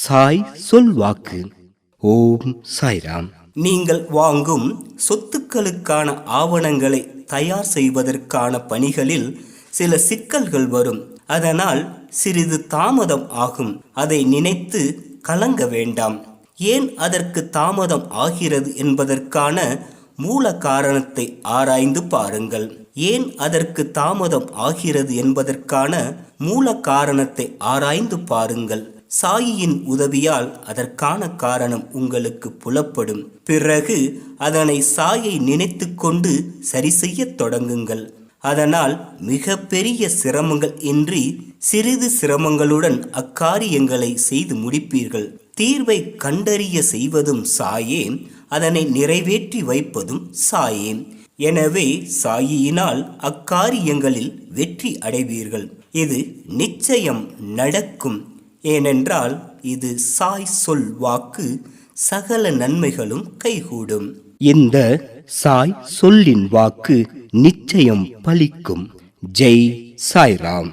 சாய் சொல்வாக்கு. ஓம் சாய்ராம். நீங்கள் வாங்கும் சொத்துக்களுக்கான ஆவணங்களை தயார் செய்வதற்கான பணிகளில் சில சிக்கல்கள் வரும். அதனால் சிறிது தாமதம் ஆகும். அதை நினைத்து கலங்க வேண்டாம். ஏன் அதற்கு தாமதம் ஆகிறது என்பதற்கான மூல காரணத்தை ஆராய்ந்து பாருங்கள். ஏன் அதற்கு தாமதம் ஆகிறது என்பதற்கான மூல காரணத்தை ஆராய்ந்து பாருங்கள். சாயியின் உதவியால் அதற்கான காரணம் உங்களுக்கு புலப்படும். பிறகு அதனை சாயை நினைத்து கொண்டு சரி செய்ய தொடங்குங்கள். அதனால் மிக பெரிய சிரமங்கள் இன்றி சிறிது சிரமங்களுடன் அக்காரியங்களை செய்து முடிப்பீர்கள். தீர்வை கண்டறிய செய்வதும் சாயே, அதனை நிறைவேற்றி வைப்பதும் சாயே. எனவே சாயியினால் அக்காரியங்களில் வெற்றி அடைவீர்கள். இது நிச்சயம் நடக்கும். ஏனென்றால் இது சாய் சொல் வாக்கு. சகல நன்மைகளும் கைகூடும். இந்த சாய் சொல்லின் வாக்கு நிச்சயம் பலிக்கும். ஜெய் சாய்ராம்.